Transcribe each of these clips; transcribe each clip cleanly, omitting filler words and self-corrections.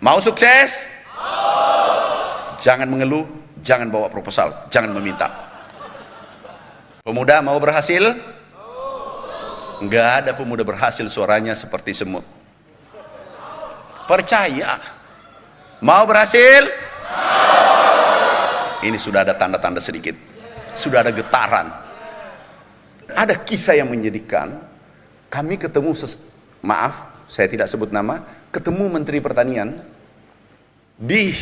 Mau sukses? Jangan mengeluh, jangan bawa proposal, jangan meminta. Pemuda mau berhasil? Enggak ada pemuda berhasil suaranya seperti semut. Percaya. Mau berhasil? Ini sudah ada tanda-tanda sedikit. Sudah ada getaran. Ada kisah yang menyedihkan. Kami ketemu, maaf, saya tidak sebut nama, ketemu Menteri Pertanian di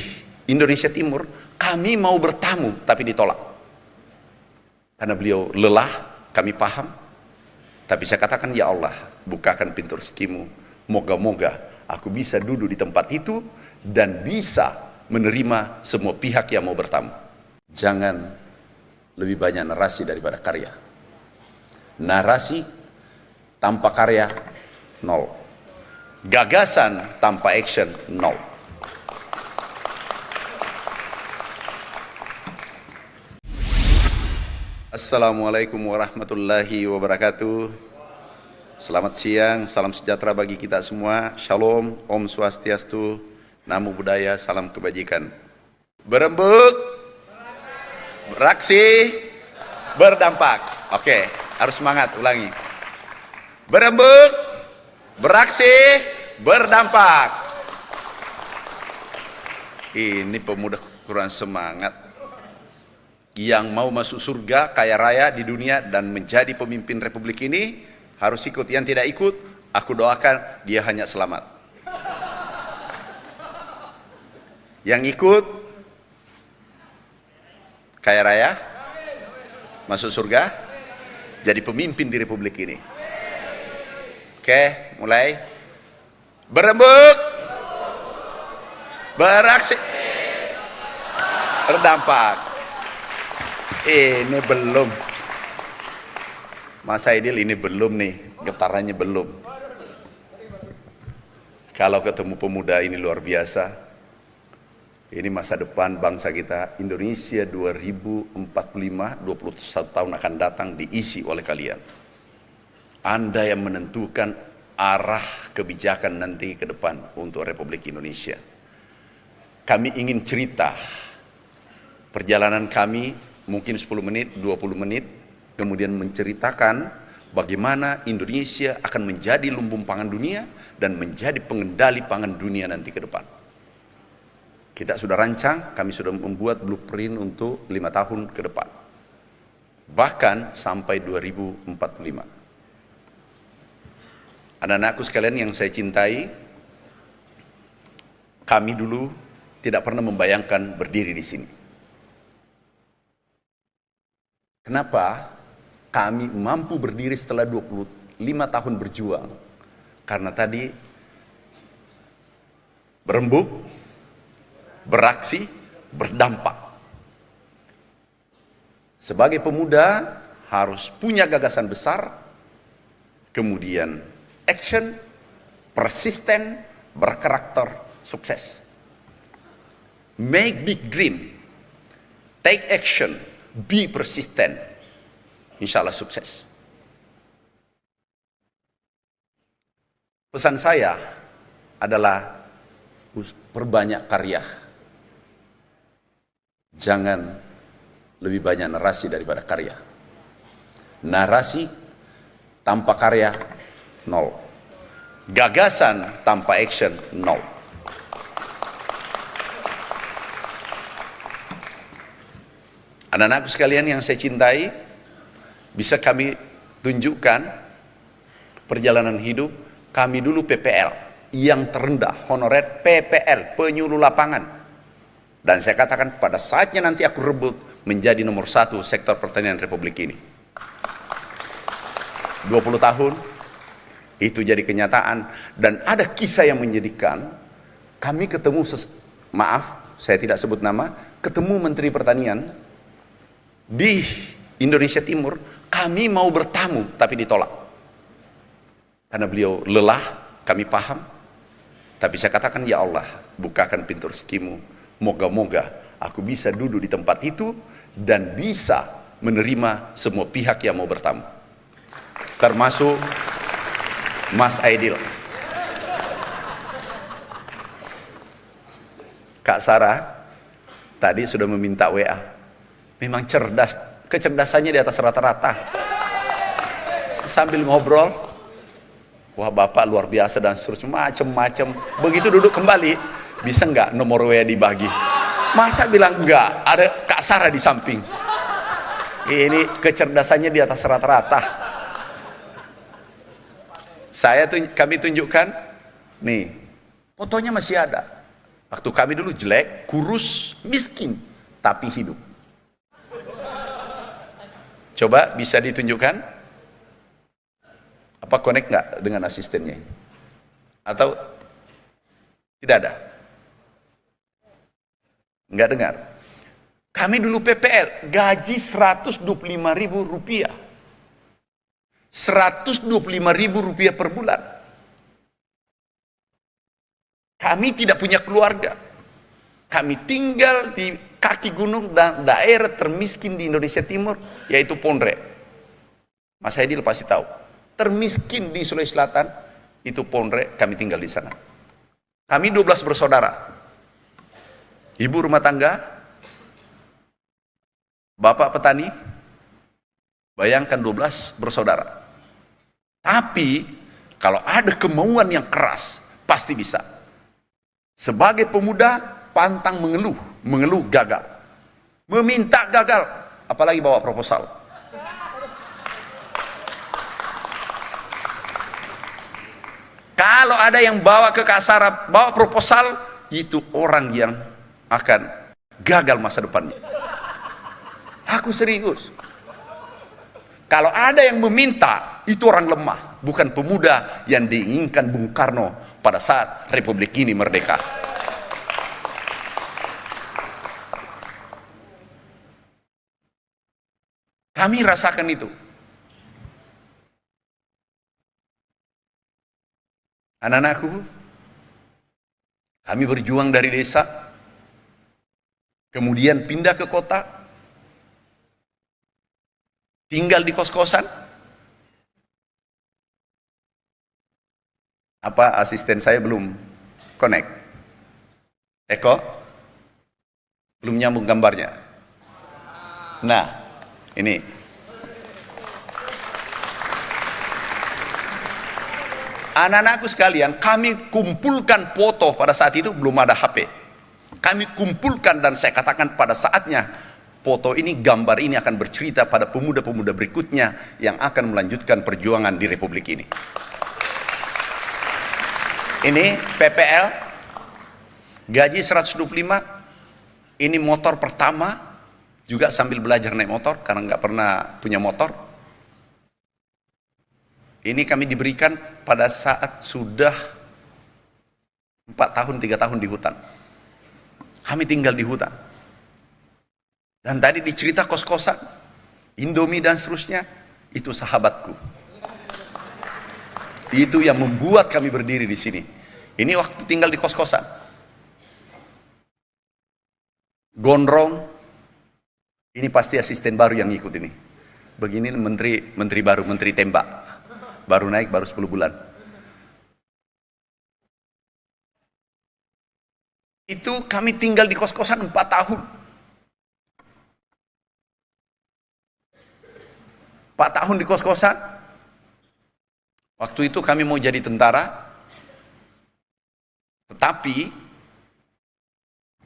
Indonesia Timur. Kami mau bertamu, tapi ditolak. Karena beliau lelah, kami paham. Tapi saya katakan, ya Allah, bukakan pintu rezekimu. Moga-moga aku bisa duduk di tempat itu dan bisa menerima semua pihak yang mau bertamu. Jangan lebih banyak narasi daripada karya. Narasi tanpa karya, nol. Gagasan tanpa action, nol. Assalamualaikum warahmatullahi wabarakatuh. Selamat siang, salam sejahtera bagi kita semua. Shalom, Om Swastiastu, Namo Buddhaya, salam kebajikan. Berembuk, beraksi, berdampak. Oke, harus semangat, ulangi. Berembuk, beraksi, berdampak. Ini pemuda kurang semangat. Yang mau masuk surga, kaya raya di dunia dan menjadi pemimpin republik ini harus ikut. Yang tidak ikut, aku doakan dia hanya selamat. Yang ikut, kaya raya, masuk surga, jadi pemimpin di republik ini. Oke, mulai. Berembuk, beraksi, berdampak. Ini belum, Mas Aidil, ini belum nih, getarannya belum. Kalau ketemu pemuda ini luar biasa. Ini masa depan bangsa kita, Indonesia 2045, 21 tahun akan datang diisi oleh kalian. Anda yang menentukan arah kebijakan nanti ke depan untuk Republik Indonesia. Kami ingin cerita perjalanan kami, mungkin 10 menit, 20 menit, kemudian menceritakan bagaimana Indonesia akan menjadi lumbung pangan dunia dan menjadi pengendali pangan dunia nanti ke depan. Kita sudah rancang, kami sudah membuat blueprint untuk 5 tahun ke depan. Bahkan sampai 2045. Anak-anakku sekalian yang saya cintai, kami dulu tidak pernah membayangkan berdiri di sini. Kenapa kami mampu berdiri setelah 25 tahun berjuang? Karena tadi berembuk, beraksi, berdampak. Sebagai pemuda harus punya gagasan besar, kemudian action, persisten, berkarakter, sukses. Make big dream, take action, be persistent, insya Allah sukses. Pesan saya adalah perbanyak karya. Jangan lebih banyak narasi daripada karya. Narasi tanpa karya, nol. Gagasan tanpa action, nol. Anak-anakku sekalian yang saya cintai, bisa kami tunjukkan perjalanan hidup kami dulu PPL, yang terendah, honorer PPL, penyuluh lapangan. Dan saya katakan pada saatnya nanti aku rebut menjadi nomor 1 sektor pertanian Republik ini. 20 tahun, itu jadi kenyataan. Dan ada kisah yang menyedihkan, kami ketemu, maaf, saya tidak sebut nama, ketemu Menteri Pertanian, di Indonesia Timur. Kami mau bertamu tapi ditolak karena beliau lelah, kami paham. Tapi saya katakan, ya Allah, bukakan pintu rezekimu. Moga-moga aku bisa duduk di tempat itu dan bisa menerima semua pihak yang mau bertamu, termasuk Mas Aidil. Kak Sarah tadi sudah meminta WA. Memang cerdas, kecerdasannya di atas rata-rata. Sambil ngobrol, wah Bapak luar biasa dan seterusnya, macem-macem. Begitu duduk kembali, bisa nggak nomor WA dibagi? Masa bilang enggak, ada Kak Sarah di samping. Ini kecerdasannya di atas rata-rata. Kami tunjukkan, nih, fotonya masih ada. Waktu kami dulu jelek, kurus, miskin, tapi hidup. Coba bisa ditunjukkan? Apa connect nggak dengan asistennya? Atau tidak ada? Nggak dengar? Kami dulu PPL, gaji 125.000 rupiah. 125.000 rupiah per bulan. Kami tidak punya keluarga. Kami tinggal di kaki gunung dan daerah termiskin di Indonesia Timur, yaitu Ponre. Mas Hedi pasti tahu. Termiskin di Sulawesi Selatan, itu Ponre, kami tinggal di sana. Kami 12 bersaudara. Ibu rumah tangga, bapak petani, bayangkan 12 bersaudara. Tapi, kalau ada kemauan yang keras, pasti bisa. Sebagai pemuda, pantang mengeluh gagal. Meminta gagal, apalagi bawa proposal. Kalau ada yang bawa ke Kak Sarah, bawa proposal, itu orang yang akan gagal masa depannya. Aku serius. Kalau ada yang meminta, itu orang lemah, bukan pemuda yang diinginkan Bung Karno pada saat Republik ini merdeka. Kami rasakan itu. Anak-anakku, kami berjuang dari desa, kemudian pindah ke kota, tinggal di kos-kosan. Apa asisten saya belum connect? Eko? Belum nyambung gambarnya. Nah, ini. Anak-anakku sekalian, kami kumpulkan foto pada saat itu belum ada HP. Kami kumpulkan dan saya katakan pada saatnya foto ini, gambar ini akan bercerita pada pemuda-pemuda berikutnya yang akan melanjutkan perjuangan di Republik ini. Ini PPL, gaji 125, ini motor pertama, juga sambil belajar naik motor karena nggak pernah punya motor. Ini kami diberikan pada saat sudah 4 tahun, 3 tahun di hutan. Kami tinggal di hutan. Dan tadi dicerita kos-kosan, Indomie dan seterusnya, itu sahabatku. Itu yang membuat kami berdiri di sini. Ini waktu tinggal di kos-kosan. Gondrong, ini pasti asisten baru yang ngikut ini. Begini menteri baru, menteri tembak. Baru naik, baru 10 bulan. Itu kami tinggal di kos-kosan 4 tahun. 4 tahun di kos-kosan. Waktu itu kami mau jadi tentara, tetapi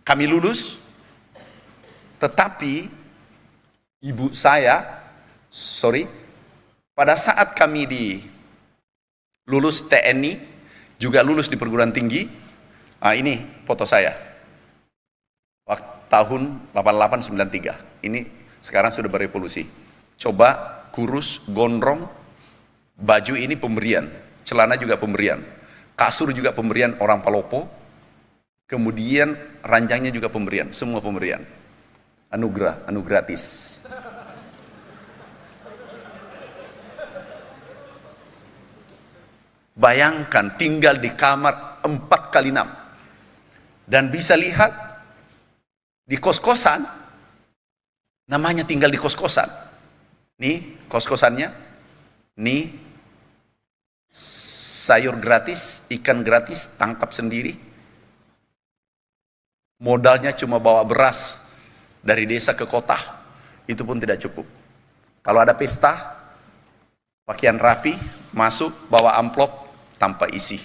kami lulus, tetapi ibu saya, pada saat kami lulus TNI, juga lulus di perguruan tinggi, ini foto saya, waktu tahun 88-93, ini sekarang sudah berevolusi. Coba kurus, gondrong, baju ini pemberian, celana juga pemberian, kasur juga pemberian orang Palopo, kemudian ranjangnya juga pemberian, semua pemberian, anugerah, gratis. Bayangkan tinggal di kamar 4x6 dan bisa lihat di kos-kosan, namanya tinggal di kos-kosan. Nih kos-kosannya, nih sayur gratis, ikan gratis, tangkap sendiri. Modalnya cuma bawa beras dari desa ke kota, itu pun tidak cukup. Kalau ada pesta, pakaian rapi, masuk, bawa amplop tanpa isi.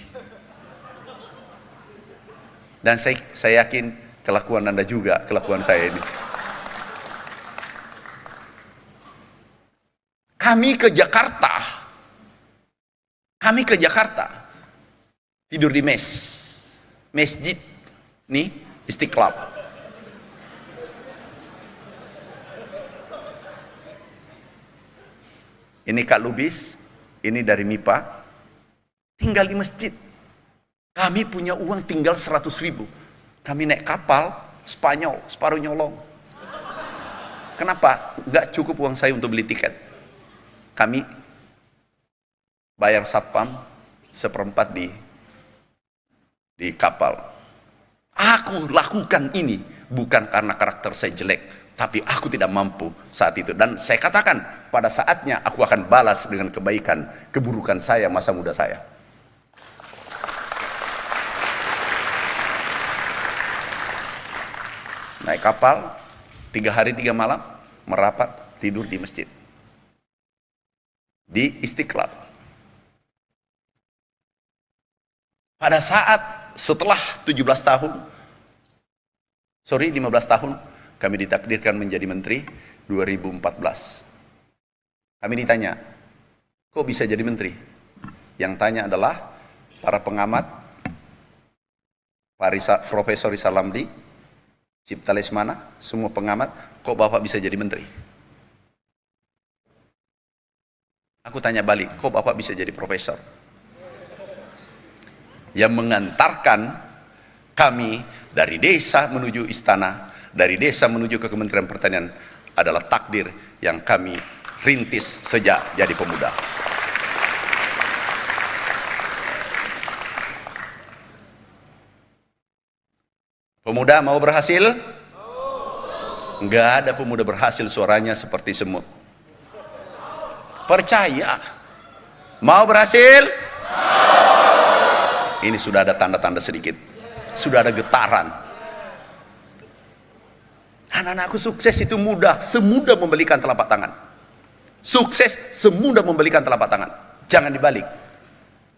Dan saya yakin kelakuan Anda juga, kelakuan saya ini. Kami ke Jakarta, tidur di masjid, nih, Istiqlal. Ini Kak Lubis, ini dari MIPA, tinggal di masjid. Kami punya uang tinggal 100.000. Kami naik kapal Spanyol, separuh nyolong. Kenapa? Nggak cukup uang saya untuk beli tiket. Kami bayar satpam 1/4 di kapal. Aku lakukan ini bukan karena karakter saya jelek, tapi aku tidak mampu saat itu. Dan saya katakan, pada saatnya aku akan balas dengan kebaikan keburukan saya masa muda saya. Naik kapal 3 hari 3 malam, merapat, tidur di masjid di Istiqlal. Pada saat setelah 15 tahun kami ditakdirkan menjadi menteri 2014. Kami ditanya, kok bisa jadi menteri? Yang tanya adalah para pengamat, Profesor Rizal Ramli, Cipta Lesmana, semua pengamat, kok Bapak bisa jadi menteri? Aku tanya balik, kok Bapak bisa jadi profesor? Yang mengantarkan kami dari desa menuju istana, dari desa menuju ke Kementerian Pertanian adalah takdir yang kami rintis sejak jadi pemuda. Pemuda mau berhasil? Enggak ada pemuda berhasil suaranya seperti semut. Percaya. Mau berhasil? Ini sudah ada tanda-tanda sedikit. Sudah ada getaran. Anak-anakku sukses itu mudah, semudah membalikan telapak tangan. Sukses semudah membalikan telapak tangan. Jangan dibalik.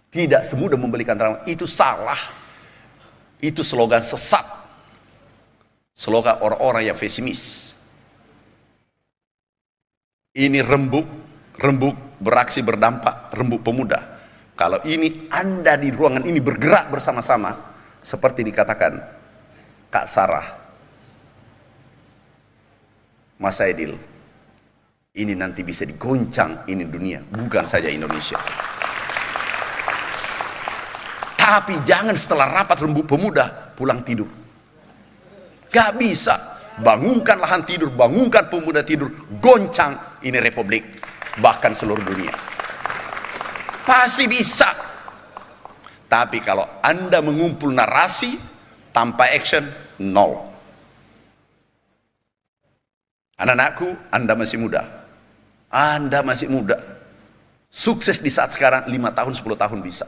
Tidak semudah membalikan telapak tangan. Itu salah. Itu slogan sesat. Slogan orang-orang yang pesimis. Ini rembuk beraksi berdampak, rembuk pemuda. Kalau ini Anda di ruangan ini bergerak bersama-sama, seperti dikatakan Kak Sarah, Mas Aidil, ini nanti bisa digoncang ini dunia, bukan saja Indonesia. Tapi jangan setelah rapat rembuk pemuda pulang tidur. Gak bisa. Bangunkan lahan tidur, bangunkan pemuda tidur, goncang ini republik, bahkan seluruh dunia. Pasti bisa. Tapi kalau Anda mengumpul narasi tanpa action, nol. Anak-anakku, Anda masih muda. Anda masih muda. Sukses di saat sekarang 5 tahun, 10 tahun bisa.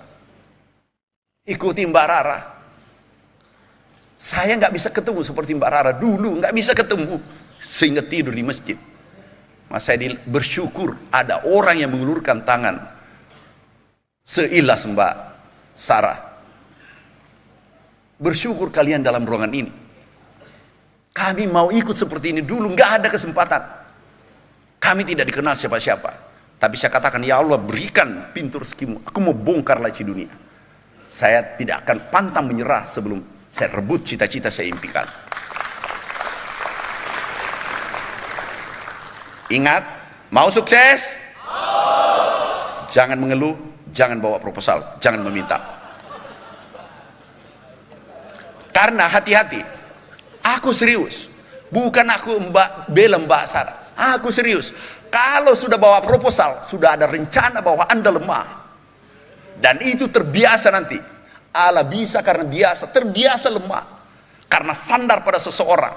Ikuti Mbak Rara. Saya nggak bisa ketemu seperti Mbak Rara dulu, nggak bisa ketemu sehingga tidur di masjid. Mas Aidil bersyukur ada orang yang mengulurkan tangan seilas Mbak Sarah. Bersyukur kalian dalam ruangan ini. Kami mau ikut seperti ini dulu, nggak ada kesempatan. Kami tidak dikenal siapa-siapa. Tapi saya katakan, ya Allah berikan pintu rezekimu. Aku mau bongkar laci dunia. Saya tidak akan pantang menyerah sebelum saya rebut cita-cita saya impikan. Ingat, mau sukses? Jangan mengeluh, jangan bawa proposal, jangan meminta. Karena hati-hati, aku serius. Bukan aku bela Mbak Sarah. Aku serius. Kalau sudah bawa proposal, sudah ada rencana bahwa Anda lemah. Dan itu terbiasa nanti. Allah bisa karena biasa, terbiasa lemah. Karena sandar pada seseorang.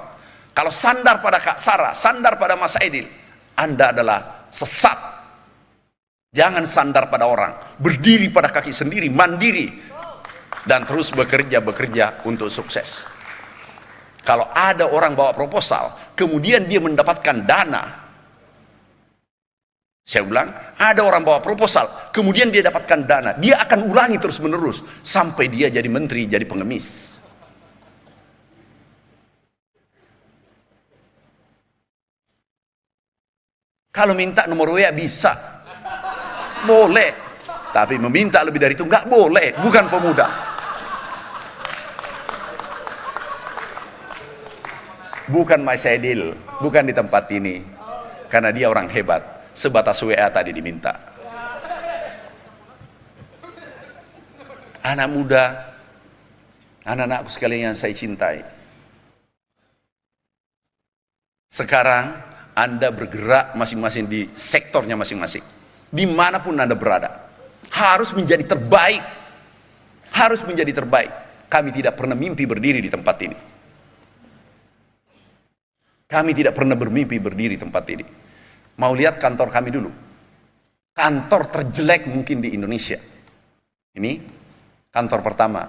Kalau sandar pada Kak Sarah, sandar pada Mas Aidil, Anda adalah sesat. Jangan sandar pada orang. Berdiri pada kaki sendiri, mandiri. Dan terus bekerja untuk sukses. Kalau ada orang bawa proposal, kemudian dia mendapatkan dana, saya ulang, ada orang bawa proposal, kemudian dia dapatkan dana, dia akan ulangi terus menerus sampai dia jadi menteri, jadi pengemis. Kalau minta nomor WA bisa, boleh, tapi meminta lebih dari itu nggak boleh, bukan pemuda. Bukan Mas Edil, bukan di tempat ini, karena dia orang hebat. Sebatas WA tadi diminta. Anak muda, anak-anakku sekalian yang saya cintai, sekarang Anda bergerak masing-masing di sektornya masing-masing, dimanapun Anda berada, harus menjadi terbaik, harus menjadi terbaik. Kami tidak pernah mimpi berdiri di tempat ini. Kami tidak pernah bermimpi berdiri di tempat ini. Mau lihat kantor kami dulu, kantor terjelek mungkin di Indonesia. Ini kantor pertama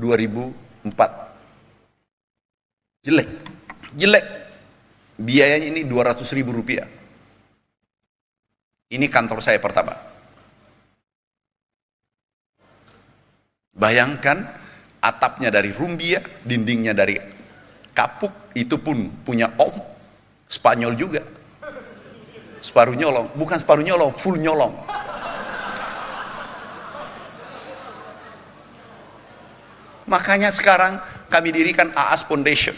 2004, jelek, biayanya ini 200.000 rupiah. Ini kantor saya pertama. Bayangkan, atapnya dari rumbia, dindingnya dari kapuk, itu pun punya om Spanyol juga, separuh nyolong, bukan separuh nyolong, full nyolong. Makanya sekarang kami dirikan AAS Foundation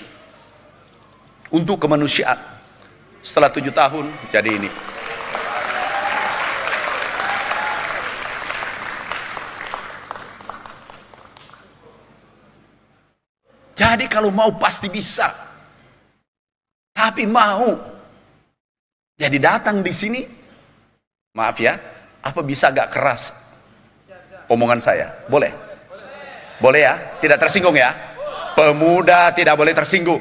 untuk kemanusiaan. Setelah 7 tahun jadi ini. Jadi kalau mau pasti bisa. Tapi mau. Jadi datang di sini, maaf ya, apa bisa agak keras omongan saya? Boleh? Boleh ya? Tidak tersinggung ya? Pemuda tidak boleh tersinggung.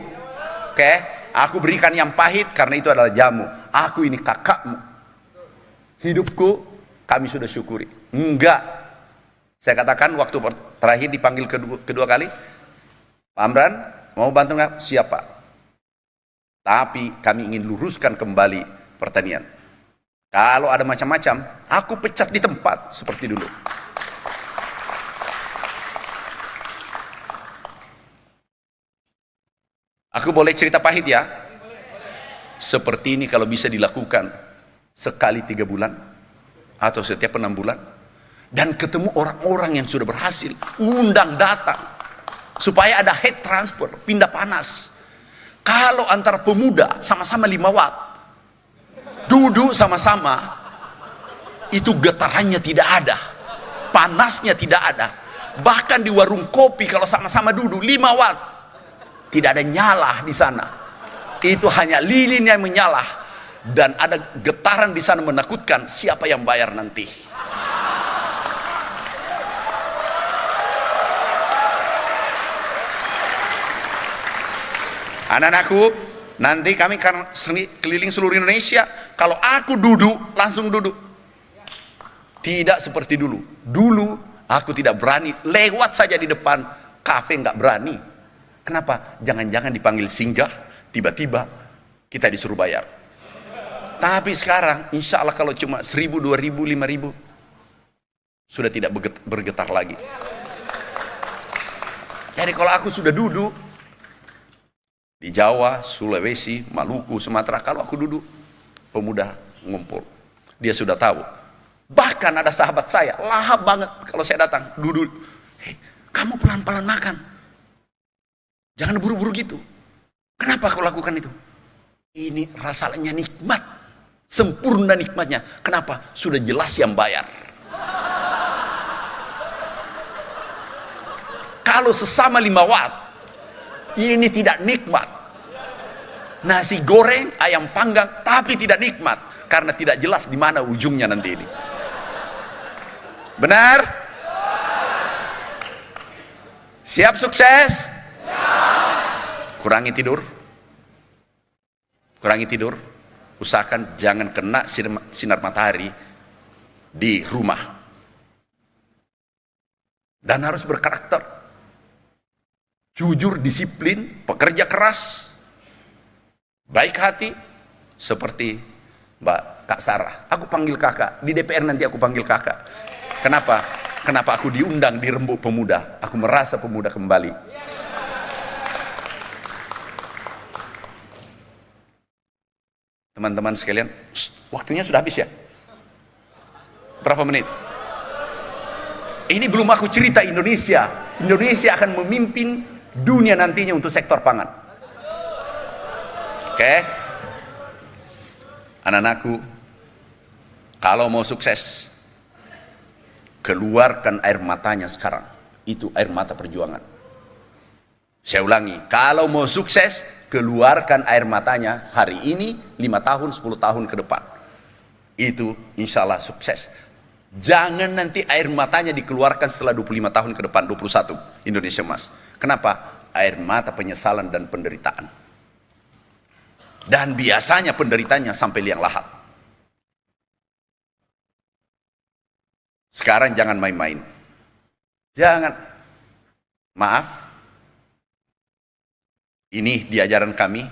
Oke? Aku berikan yang pahit karena itu adalah jamu. Aku ini kakakmu. Hidupku kami sudah syukuri. Enggak. Saya katakan waktu terakhir dipanggil kedua kali, Pak Amran, mau bantu nggak? Siap Pak. Tapi kami ingin luruskan kembali pertanian. Kalau ada macam-macam, aku pecat di tempat seperti dulu. Aku boleh cerita pahit ya? Seperti ini kalau bisa dilakukan sekali 3 bulan atau setiap 6 bulan, dan ketemu orang-orang yang sudah berhasil, undang datang supaya ada head transfer, pindah panas. Kalau antara pemuda sama-sama 5 watt, duduk sama-sama, itu getarannya tidak ada, panasnya tidak ada. Bahkan di warung kopi kalau sama-sama duduk 5 watt, tidak ada nyala di sana. Itu hanya lilin yang menyala, dan ada getaran di sana menakutkan. Siapa yang bayar nanti? Anak-anakku, nanti kami akan keliling seluruh Indonesia. Kalau aku duduk, langsung duduk. Tidak seperti dulu. Dulu aku tidak berani lewat saja di depan kafe, nggak berani. Kenapa? Jangan-jangan dipanggil singgah, tiba-tiba kita disuruh bayar. Tapi sekarang, insya Allah kalau cuma 1.000, 2.000, 5.000, sudah tidak bergetar lagi. Jadi kalau aku sudah duduk di Jawa, Sulawesi, Maluku, Sumatera, kalau aku duduk, pemuda ngumpul. Dia sudah tahu. Bahkan ada sahabat saya, lahap banget kalau saya datang, duduk. Hei, kamu pelan-pelan makan. Jangan buru-buru gitu. Kenapa kau lakukan itu? Ini rasanya nikmat. Sempurna nikmatnya. Kenapa? Sudah jelas yang bayar. Kalau sesama 5 watt, ini tidak nikmat. Nasi goreng, ayam panggang, tapi tidak nikmat karena tidak jelas di mana ujungnya nanti ini. Benar? Siap sukses? Kurangi tidur. Kurangi tidur. Usahakan jangan kena sinar matahari di rumah. Dan harus berkarakter. jujur, disiplin, pekerja keras, baik hati, seperti Mbak Kak Sarah. Aku panggil kakak, di DPR nanti aku panggil kakak. Kenapa? Kenapa aku diundang di Rembuk Pemuda? Aku merasa pemuda kembali. Teman-teman sekalian, waktunya sudah habis ya? Berapa menit? Ini belum aku cerita Indonesia. Indonesia akan memimpin dunia nantinya untuk sektor pangan. Oke? Anak-anakku, kalau mau sukses, keluarkan air matanya sekarang. Itu air mata perjuangan. Saya ulangi, kalau mau sukses, keluarkan air matanya hari ini, 5 tahun, 10 tahun ke depan. Itu insya Allah sukses. Jangan nanti air matanya dikeluarkan setelah 25 tahun ke depan, 21, Indonesia Emas. Kenapa? Air mata penyesalan dan penderitaan. Dan biasanya penderitanya sampai liang lahat. Sekarang jangan main-main. Jangan. Maaf. Ini di ajaran kami,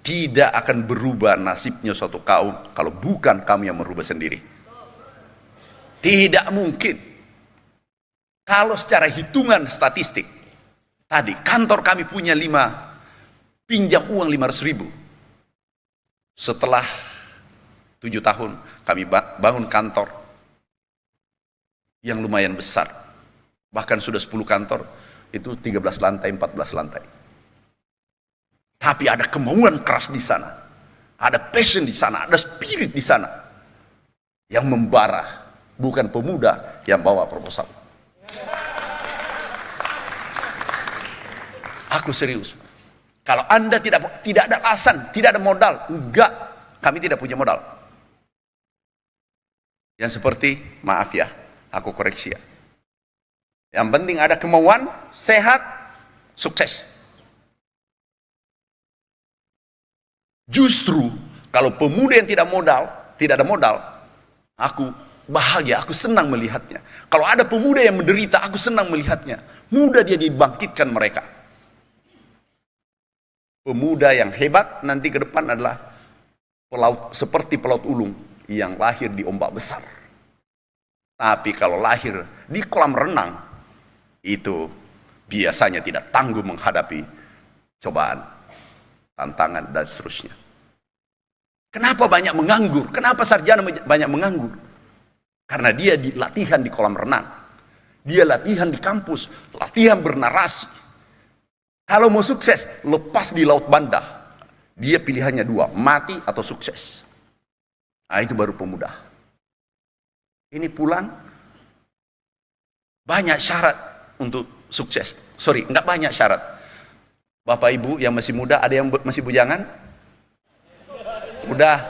tidak akan berubah nasibnya suatu kaum kalau bukan kami yang merubah sendiri. Tidak mungkin. Kalau secara hitungan statistik, tadi kantor kami punya 5, pinjam uang 500.000. Setelah 7 tahun kami bangun kantor yang lumayan besar. Bahkan sudah 10 kantor, itu 13 lantai, 14 lantai. Tapi ada kemauan keras di sana, ada passion di sana, ada spirit di sana yang membara, bukan pemuda yang bawa proposal. Aku serius. Kalau Anda tidak ada alasan, tidak ada modal, enggak, kami tidak punya modal. Yang seperti, maaf ya, aku koreksi ya. Yang penting ada kemauan, sehat, sukses. Justru kalau pemuda yang tidak ada modal, aku bahagia, aku senang melihatnya. Kalau ada pemuda yang menderita, aku senang melihatnya. Mudah dia dibangkitkan mereka. Pemuda yang hebat nanti ke depan adalah pelaut, seperti pelaut ulung yang lahir di ombak besar. Tapi kalau lahir di kolam renang, itu biasanya tidak tangguh menghadapi cobaan, tantangan, dan seterusnya. Kenapa banyak menganggur? Kenapa sarjana banyak menganggur? Karena dia latihan di kolam renang, dia latihan di kampus, latihan bernarasi. Kalau mau sukses, lepas di laut banda, dia pilihannya 2, mati atau sukses. Nah, itu baru pemuda. Ini pulang, banyak syarat untuk sukses. Sorry, enggak banyak syarat. Bapak Ibu yang masih muda, ada yang masih bujangan? Udah.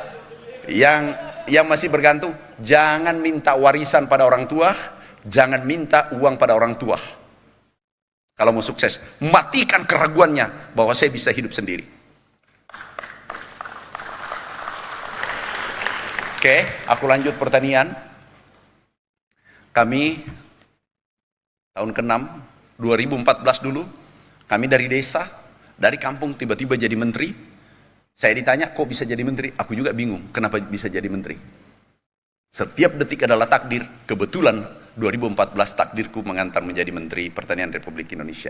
Yang masih bergantung, jangan minta warisan pada orang tua, jangan minta uang pada orang tua. Kalau mau sukses, matikan keraguannya bahwa saya bisa hidup sendiri. Oke, aku lanjut pertanian. Kami tahun ke-6, 2014 dulu, kami dari desa, dari kampung tiba-tiba jadi menteri. Saya ditanya, kok bisa jadi menteri? Aku juga bingung, kenapa bisa jadi menteri. Setiap detik adalah takdir. Kebetulan 2014 takdirku mengantar menjadi Menteri Pertanian Republik Indonesia.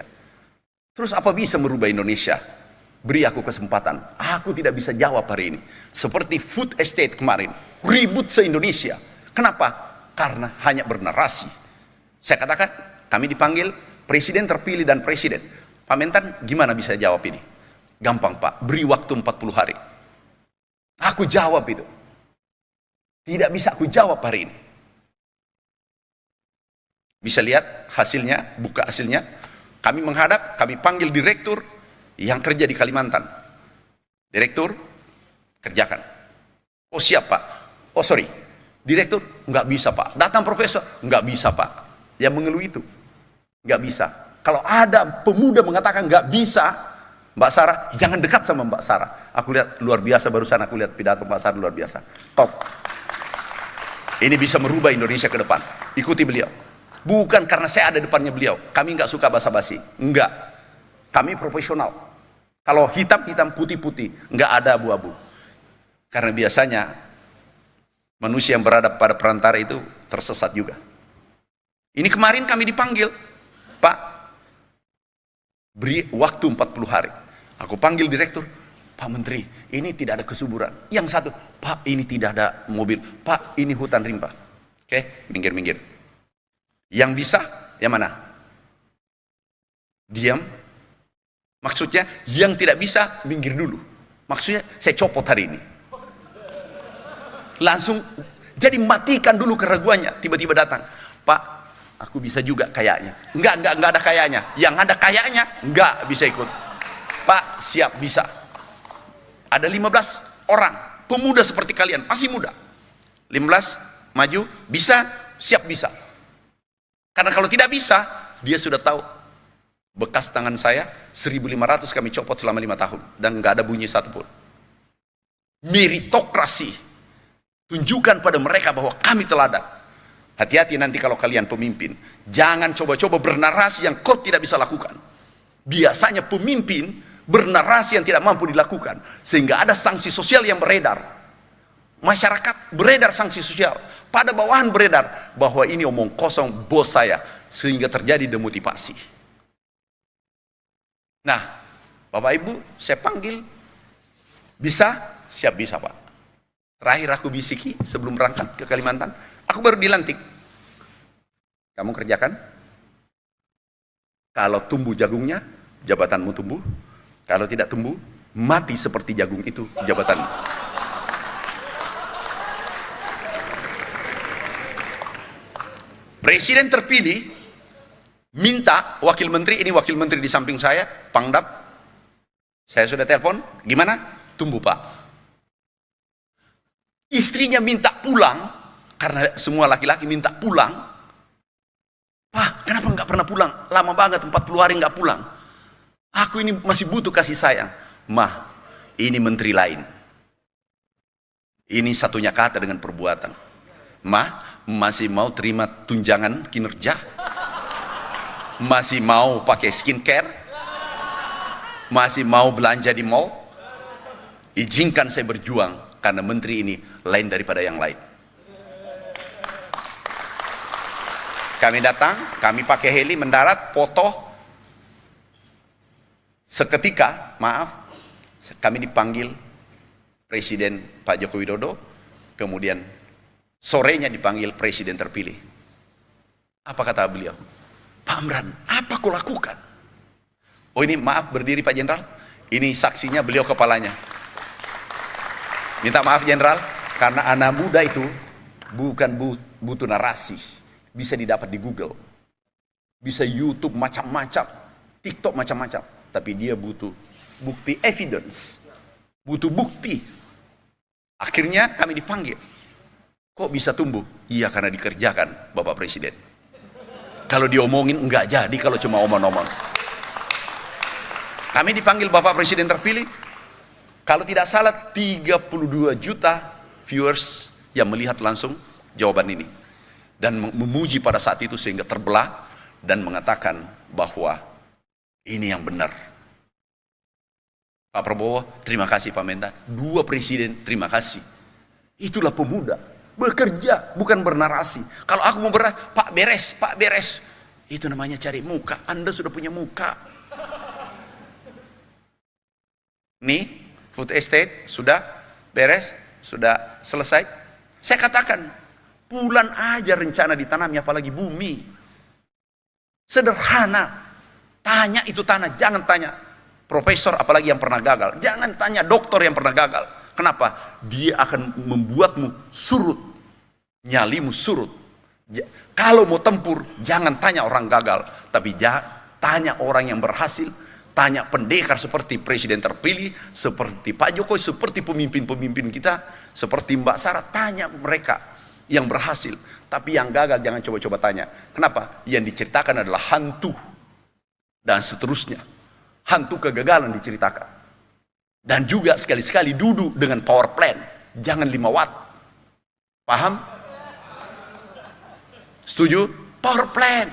Terus apa bisa merubah Indonesia? Beri aku kesempatan. Aku tidak bisa jawab hari ini. Seperti food estate kemarin, ribut se-Indonesia. Kenapa? Karena hanya bernarasi. Saya katakan, kami dipanggil presiden terpilih dan presiden. Pak Mentan, gimana bisa jawab ini? Gampang Pak, beri waktu 40 hari. Aku jawab itu. Tidak bisa aku jawab hari ini. Bisa lihat hasilnya, buka hasilnya. Kami menghadap, kami panggil direktur yang kerja di Kalimantan. Direktur, kerjakan. Oh siap Pak. Oh sorry, direktur, nggak bisa Pak. Datang profesor, nggak bisa Pak. Yang mengeluh itu, nggak bisa. Kalau ada pemuda mengatakan nggak bisa, Mbak Sarah, jangan dekat sama Mbak Sarah. Aku lihat luar biasa barusan, aku lihat pidato Mbak Sarah luar biasa. Top. Ini bisa merubah Indonesia ke depan. Ikuti beliau. Bukan karena saya ada depannya beliau. Kami nggak suka basa-basi. Enggak. Kami profesional. Kalau hitam-hitam, putih-putih, nggak ada abu-abu. Karena biasanya manusia yang berada pada perantara itu tersesat juga. Ini kemarin kami dipanggil, Pak, beri waktu 40 hari. Aku panggil direktur, Pak Menteri, ini tidak ada kesuburan. Yang satu, Pak, ini tidak ada mobil. Pak, ini hutan rimba. Oke, minggir-minggir. Yang bisa, yang mana? Diam. Maksudnya, yang tidak bisa, minggir dulu. Maksudnya, saya copot hari ini. Langsung, jadi matikan dulu keraguannya. Tiba-tiba datang, Pak, aku bisa juga kayaknya. Enggak ada kayaknya. Yang ada kayaknya, enggak bisa ikut. Pak, siap, bisa. Ada 15 orang, pemuda seperti kalian, masih muda. 15, maju, bisa, siap bisa. Karena kalau tidak bisa, dia sudah tahu. Bekas tangan saya, 1.500 kami copot selama 5 tahun. Dan enggak ada bunyi satupun. Meritokrasi. Tunjukkan pada mereka bahwa kami teladan. Hati-hati nanti kalau kalian pemimpin. Jangan coba-coba bernarasi yang kau tidak bisa lakukan. Biasanya pemimpin bernarasi yang tidak mampu dilakukan. Sehingga ada sanksi sosial yang beredar. Masyarakat beredar sanksi sosial. Pada bawahan beredar bahwa ini omong kosong bos saya. Sehingga terjadi demotivasi. Nah, Bapak Ibu, saya panggil. Bisa? Siap bisa, Pak. Terakhir aku bisiki sebelum berangkat ke Kalimantan. Aku baru dilantik. Kamu kerjakan. Kalau tumbuh jagungnya, jabatanmu tumbuh. Kalau tidak tumbuh, mati seperti jagung itu jabatanmu. Presiden terpilih minta wakil menteri, ini wakil menteri di samping saya, Pangdam. Saya sudah telepon, gimana? Tumbuh, Pak. Istrinya minta pulang, karena semua laki-laki minta pulang. Pak, kenapa nggak pernah pulang? Lama banget, 40 hari nggak pulang. Aku ini masih butuh kasih sayang. Mah, ini menteri lain. Ini satunya kata dengan perbuatan. Mah, masih mau terima tunjangan kinerja? Masih mau pakai skincare? Masih mau belanja di mall? Izinkan saya berjuang, karena menteri ini lain daripada yang lain. Kami datang, kami pakai heli mendarat, foto. Seketika, maaf, kami dipanggil Presiden Pak Joko Widodo, kemudian sorenya dipanggil Presiden terpilih. Apa kata beliau? Pak Amran, apa kau lakukan? Oh ini maaf berdiri Pak Jenderal, ini saksinya beliau kepalanya. Minta maaf Jenderal, karena anak muda itu bukan butuh narasi, bisa didapat di Google, bisa YouTube macam-macam, TikTok macam-macam, tapi dia butuh bukti, evidence, butuh bukti. Akhirnya kami dipanggil. Kok bisa tumbuh? Iya karena dikerjakan Bapak Presiden. Kalau diomongin enggak jadi kalau cuma omong-omong. Kami dipanggil Bapak Presiden terpilih. Kalau tidak salah 32 juta viewers yang melihat langsung jawaban ini. Dan memuji pada saat itu sehingga terbelah dan mengatakan bahwa ini yang benar. Pak Prabowo, terima kasih Pak Mentan. Dua presiden, terima kasih. Itulah pemuda. Bekerja, bukan bernarasi. Kalau aku mau Pak beres, Pak beres. Itu namanya cari muka. Anda sudah punya muka. Nih, food estate sudah beres, sudah selesai. Saya katakan, bulan aja rencana ditanamnya, apalagi bumi. Sederhana. Tanya itu tanah, jangan tanya profesor apalagi yang pernah gagal. Jangan tanya dokter yang pernah gagal. Kenapa? Dia akan membuatmu surut. Nyalimu surut. Kalau mau tempur, jangan tanya orang gagal. Tapi tanya orang yang berhasil. Tanya pendekar seperti presiden terpilih. Seperti Pak Jokowi, seperti pemimpin-pemimpin kita. Seperti Mbak Sarah. Tanya mereka yang berhasil. Tapi yang gagal jangan coba-coba tanya. Kenapa? Yang diceritakan adalah hantu. Dan seterusnya. Hantu kegagalan diceritakan. Dan juga sekali-sekali duduk dengan power plant. Jangan 5 watt. Paham? Setuju? Power plant.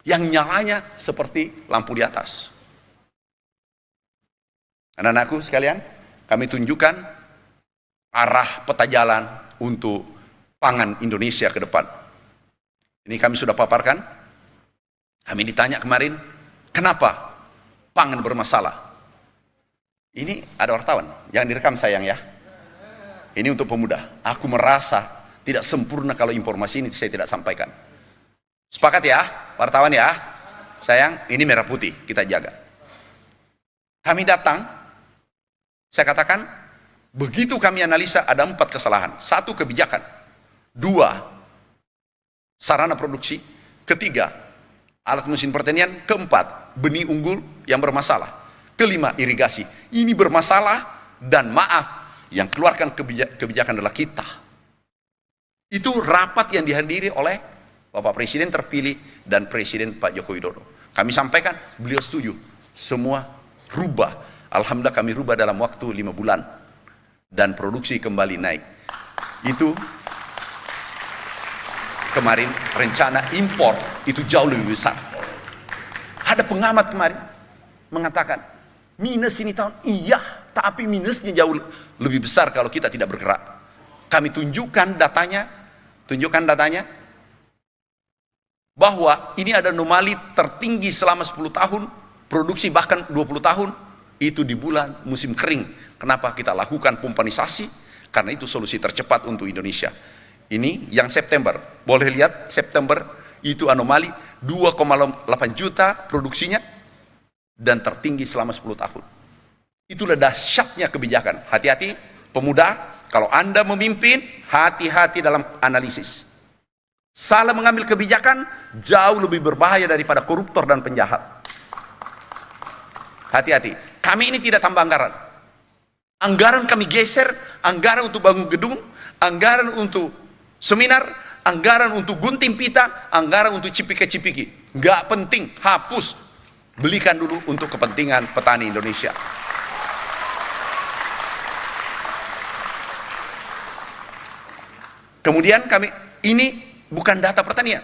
Yang nyalanya seperti lampu di atas. Anak-anakku sekalian, kami tunjukkan arah peta jalan untuk pangan Indonesia ke depan. Ini kami sudah paparkan. Kami ditanya kemarin, kenapa pangan bermasalah? Ini ada wartawan, jangan direkam sayang ya. Ini untuk pemuda. Aku merasa tidak sempurna kalau informasi ini saya tidak sampaikan. Sepakat ya, wartawan ya. Sayang, ini merah putih, kita jaga. Kami datang, saya katakan, begitu kami analisa ada 4 kesalahan. 1, kebijakan. 2, sarana produksi. 3, alat mesin pertanian. 4, benih unggul yang bermasalah. 5, irigasi. Ini bermasalah dan maaf, yang keluarkan kebijakan adalah kita. Itu rapat yang dihadiri oleh Bapak Presiden terpilih dan Presiden Pak Joko Widodo. Kami sampaikan, beliau setuju. Semua rubah. Alhamdulillah kami rubah dalam waktu 5 bulan. Dan produksi kembali naik. Itu kemarin rencana impor itu jauh lebih besar. Ada pengamat kemarin mengatakan, minus ini tahun, iya, tapi minusnya jauh lebih besar kalau kita tidak bergerak. Kami tunjukkan datanya, bahwa ini ada anomali tertinggi selama 10 tahun, produksi bahkan 20 tahun, itu di bulan musim kering. Kenapa kita lakukan pompanisasi? Karena itu solusi tercepat untuk Indonesia. Ini yang September, boleh lihat September itu anomali 2,8 juta produksinya, dan tertinggi selama 10 tahun. Itulah dahsyatnya kebijakan. Hati-hati pemuda, kalau Anda memimpin, hati-hati dalam analisis. Salah mengambil kebijakan jauh lebih berbahaya daripada koruptor dan penjahat. Hati-hati. Kami ini tidak tambah anggaran. Anggaran kami geser, anggaran untuk bangun gedung, anggaran untuk seminar, anggaran untuk gunting pita, anggaran untuk cipika-cipiki. Nggak penting, hapus. Belikan dulu untuk kepentingan petani Indonesia. Kemudian ini bukan data pertanian.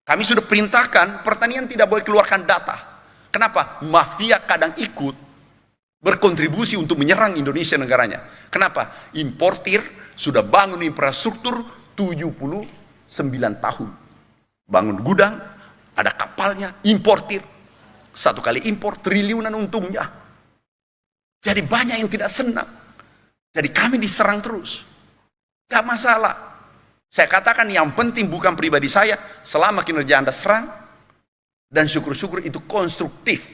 Kami sudah perintahkan pertanian tidak boleh keluarkan data. Kenapa? Mafia kadang ikut berkontribusi untuk menyerang Indonesia negaranya. Kenapa? Importir sudah bangun infrastruktur 79 tahun. Bangun gudang, ada kapalnya, importir. 1 kali impor triliunan untungnya. Jadi banyak yang tidak senang. Jadi kami diserang terus. Gak masalah. Saya katakan yang penting bukan pribadi saya, selama kinerja Anda serang, dan syukur-syukur itu konstruktif.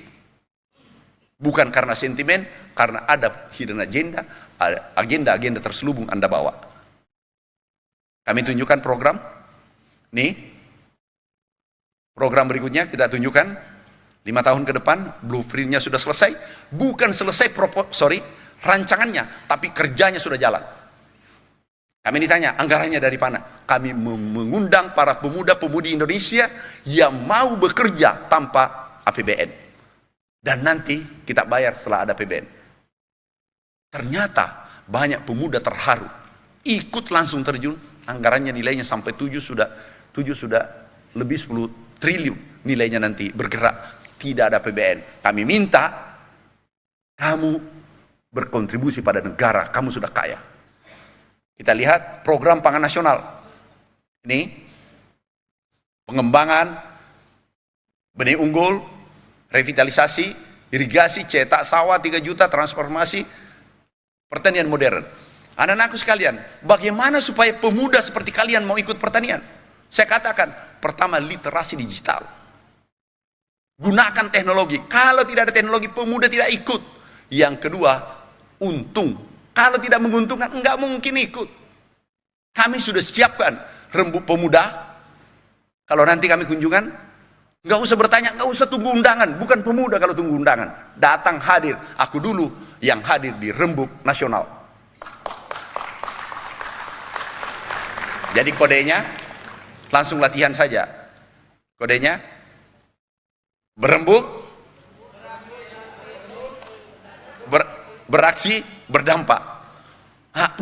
Bukan karena sentimen, karena ada hidden agenda, agenda-agenda terselubung Anda bawa. Kami tunjukkan program. Nih, program berikutnya kita tunjukkan. 5 tahun ke depan, blueprint-nya sudah selesai. Bukan selesai rancangannya, tapi kerjanya sudah jalan. Kami ditanya, anggarannya dari mana? Kami mengundang para pemuda-pemudi Indonesia yang mau bekerja tanpa APBN. Dan nanti kita bayar setelah ada APBN. Ternyata banyak pemuda terharu. Ikut langsung terjun, anggarannya nilainya sampai 7 sudah lebih 10 triliun nilainya nanti bergerak. Tidak ada APBN. Kami minta kamu berkontribusi pada negara, kamu sudah kaya. Kita lihat program pangan nasional. Ini pengembangan benih unggul, revitalisasi, irigasi, cetak sawah 3 juta, transformasi, pertanian modern. Anak-anakku sekalian, bagaimana supaya pemuda seperti kalian mau ikut pertanian? Saya katakan, pertama literasi digital. Gunakan teknologi. Kalau tidak ada teknologi, pemuda tidak ikut. Yang kedua, untung. Kalau tidak menguntungkan, enggak mungkin ikut. Kami sudah siapkan rembuk pemuda. Kalau nanti kami kunjungan, enggak usah bertanya, enggak usah tunggu undangan. Bukan pemuda kalau tunggu undangan. Datang hadir. Aku dulu yang hadir di rembuk nasional. Jadi kodenya, langsung latihan saja. Kodenya, berembuk, beraksi, berdampak.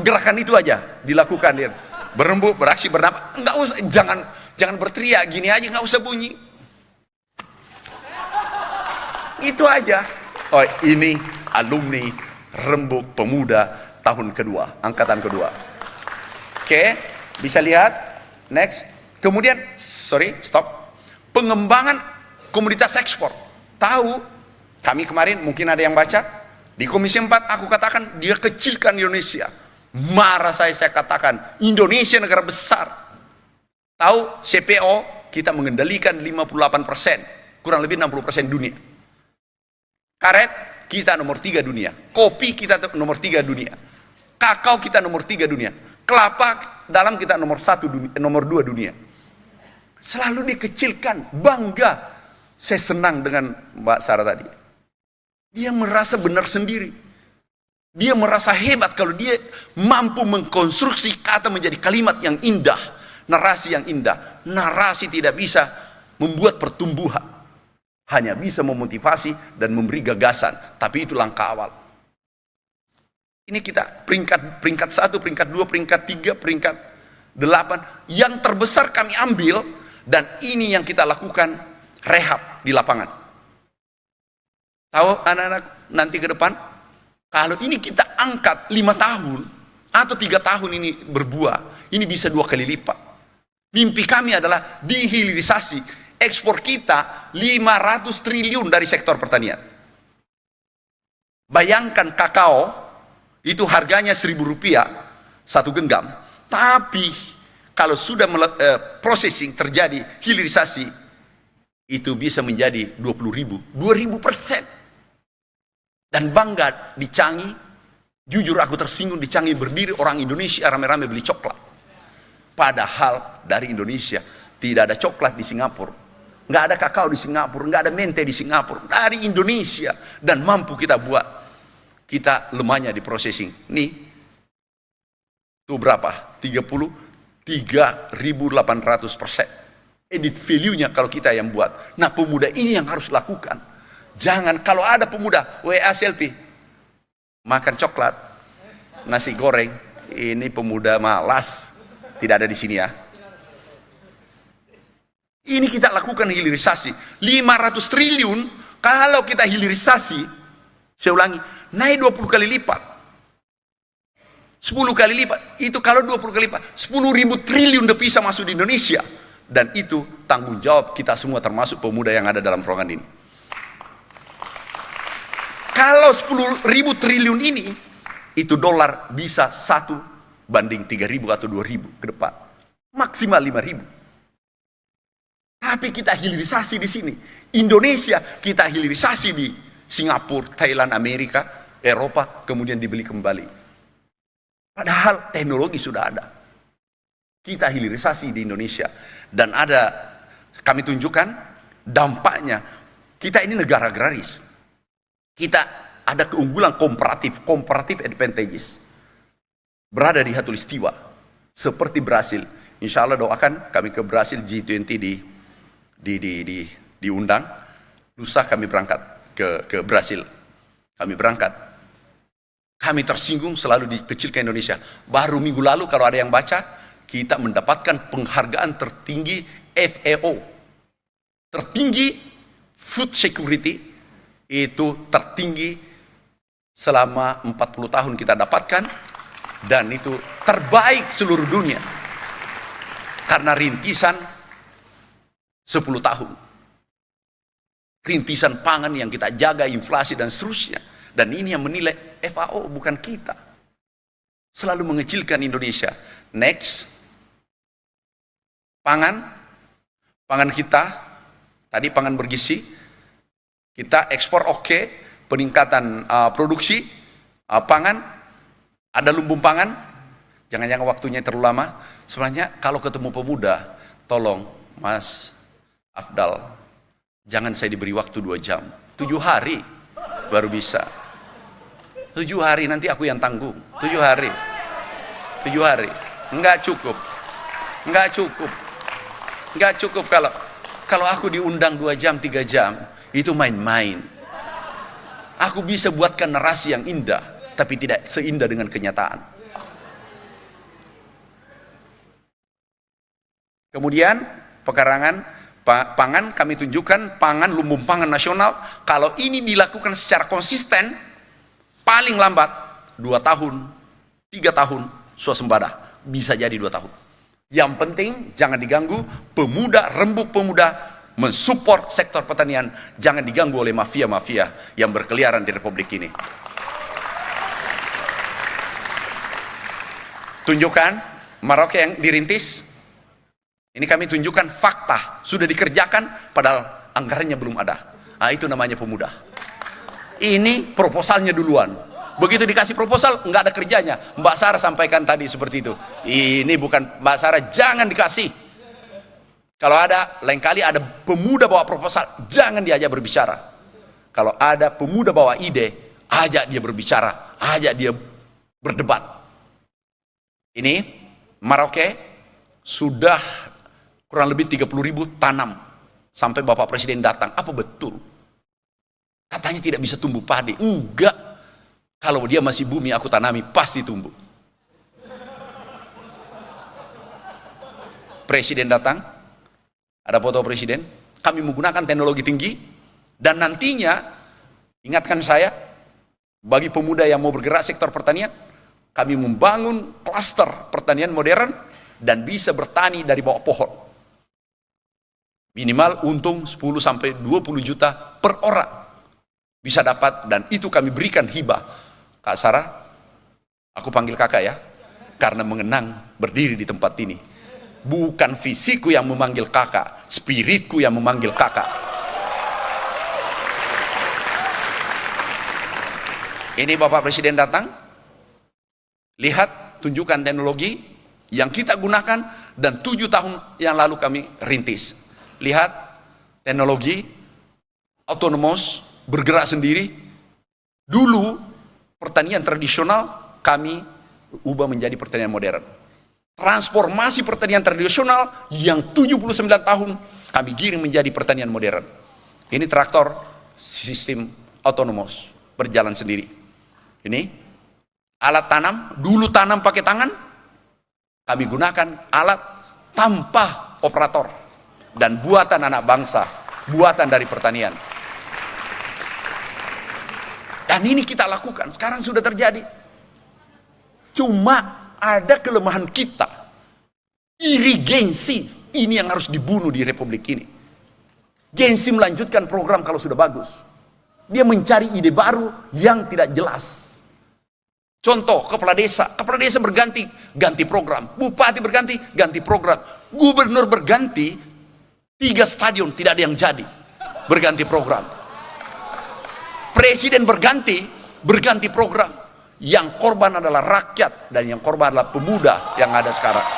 Gerakan itu aja dilakukan dia. Berembuk, beraksi, berdampak. Enggak usah, jangan berteriak gini aja, enggak usah bunyi. Itu aja. Oh, ini alumni Rembuk Pemuda tahun kedua, angkatan kedua. Oke, bisa lihat, next. Kemudian, stop. Pengembangan komoditas ekspor. Tahu, kami kemarin mungkin ada yang baca, di Komisi 4 aku katakan dia kecilkan Indonesia. Marah saya katakan, Indonesia negara besar. Tahu, CPO kita mengendalikan 58%, kurang lebih 60% dunia. Karet kita nomor 3 dunia, kopi kita nomor 3 dunia, kakao kita nomor 3 dunia, kelapa dalam kita nomor 1 dunia, nomor 2 dunia. Selalu dikecilkan, bangga. Saya senang dengan Mbak Sarah tadi. Dia merasa benar sendiri. Dia merasa hebat kalau dia mampu mengkonstruksi kata menjadi kalimat yang indah, narasi yang indah. Narasi tidak bisa membuat pertumbuhan, hanya bisa memotivasi dan memberi gagasan, tapi itu langkah awal. Ini kita peringkat 1, peringkat 2, peringkat 3, peringkat 8. Yang terbesar kami ambil, dan ini yang kita lakukan, rehab di lapangan. Tahu anak-anak nanti ke depan, kalau ini kita angkat 5 tahun atau 3 tahun ini berbuah, ini bisa 2 kali lipat. Mimpi kami adalah dihilirisasi ekspor kita 500 triliun dari sektor pertanian. Bayangkan kakao itu harganya Rp1.000 1 genggam, tapi kalau sudah processing terjadi hilirisasi itu bisa menjadi 20.000, 2.000%. Dan bangga di Changi, jujur aku tersinggung di Changi berdiri orang Indonesia rame-rame beli coklat. Padahal dari Indonesia tidak ada coklat di Singapura, nggak ada kakao di Singapura, nggak ada mente di Singapura, dari Indonesia. Dan mampu kita buat, kita lemahnya di processing. Nih, tuh berapa? 3.800%. Edit value-nya kalau kita yang buat. Nah, pemuda ini yang harus lakukan. Jangan kalau ada pemuda WA selfie makan coklat, nasi goreng, ini pemuda malas, tidak ada di sini ya. Ini kita lakukan hilirisasi 500 triliun. Kalau kita hilirisasi, saya ulangi, naik 20 kali lipat, 10 kali lipat. Itu kalau 20 kali lipat, 10.000 triliun devisa masuk di Indonesia. Dan itu tanggung jawab kita semua, termasuk pemuda yang ada dalam ruangan ini. Kalau 10.000 triliun ini, itu dolar bisa 1 banding 3.000 atau 2.000 ke depan, maksimal 5.000. Tapi kita hilirisasi di sini. Indonesia kita hilirisasi di Singapura, Thailand, Amerika, Eropa, kemudian dibeli kembali. Padahal teknologi sudah ada. Kita hilirisasi di Indonesia. Dan ada, kami tunjukkan dampaknya. Kita ini negara agraris. Kita ada keunggulan comparative advantages. Berada di Khatulistiwa. Seperti Brasil. Insya Allah doakan kami ke Brasil G20 diundang. Lusa kami berangkat ke Brasil. Kami berangkat. Kami tersinggung selalu dikecilkan Indonesia. Baru minggu lalu kalau ada yang baca, kita mendapatkan penghargaan tertinggi FAO. Tertinggi food security, itu tertinggi selama 40 tahun kita dapatkan. Dan itu terbaik seluruh dunia. Karena rintisan 10 tahun. Rintisan pangan yang kita jaga, inflasi dan seterusnya. Dan ini yang menilai FAO, bukan kita. Selalu mengecilkan Indonesia. Next. Pangan kita, tadi pangan bergizi, kita ekspor oke, peningkatan produksi pangan, ada lumbung pangan, jangan-jangan waktunya terlalu lama. Sebenarnya kalau ketemu pemuda, tolong Mas Afdal, jangan saya diberi waktu 2 jam, 7 hari baru bisa. 7 hari nanti aku yang tanggung. 7 hari, enggak cukup. Kalau aku diundang 2 jam, 3 jam, itu main-main. Aku bisa buatkan narasi yang indah, tapi tidak seindah dengan kenyataan. Kemudian pekarangan pangan, kami tunjukkan pangan, lumbung pangan nasional. Kalau ini dilakukan secara konsisten, Paling lambat 2 tahun, 3 tahun swasembada, bisa jadi 2 tahun. Yang penting jangan diganggu, pemuda, rembuk pemuda mensupport sektor pertanian, jangan diganggu oleh mafia-mafia yang berkeliaran di Republik ini. Tunjukkan Merauke yang dirintis. Ini kami tunjukkan fakta, sudah dikerjakan padahal anggarannya belum ada. Nah, itu namanya pemuda. Ini proposalnya duluan. Begitu dikasih proposal, nggak ada kerjanya. Mbak Sarah sampaikan tadi seperti itu. Ini bukan Mbak Sarah, jangan dikasih. Kalau ada, lain kali ada pemuda bawa proposal, jangan diajak berbicara. Kalau ada pemuda bawa ide, ajak dia berbicara, ajak dia berdebat. Ini Merauke sudah kurang lebih 30.000 tanam sampai Bapak Presiden datang. Apa betul? Katanya tidak bisa tumbuh padi. Enggak. Kalau dia masih bumi aku tanami, pasti tumbuh. Presiden datang, ada foto presiden, kami menggunakan teknologi tinggi, dan nantinya, ingatkan saya, bagi pemuda yang mau bergerak sektor pertanian, kami membangun klaster pertanian modern, dan bisa bertani dari bawah pohon. Minimal untung 10-20 juta per orang bisa dapat, dan itu kami berikan hibah. Kak Sarah, aku panggil kakak ya, karena mengenang berdiri di tempat ini. Bukan fisikku yang memanggil kakak, spiritku yang memanggil kakak. Ini Bapak Presiden datang, lihat, tunjukkan teknologi yang kita gunakan dan 7 tahun yang lalu kami rintis. Lihat, teknologi autonomous, bergerak sendiri. Dulu pertanian tradisional kami ubah menjadi pertanian modern. Transformasi pertanian tradisional yang 79 tahun kami giring menjadi pertanian modern. Ini traktor sistem autonomous, berjalan sendiri. Ini alat tanam, dulu tanam pakai tangan, kami gunakan alat tanpa operator, dan buatan anak bangsa, buatan dari pertanian. Dan ini kita lakukan, sekarang sudah terjadi. Cuma ada kelemahan kita. Iri gengsi, ini yang harus dibunuh di Republik ini. Gengsi melanjutkan program kalau sudah bagus. Dia mencari ide baru yang tidak jelas. Contoh, kepala desa berganti, ganti program. Bupati berganti, ganti program. Gubernur berganti, 3 stadion tidak ada yang jadi. Berganti program. Presiden berganti program. Yang korban adalah rakyat, dan yang korban adalah pemuda yang ada sekarang.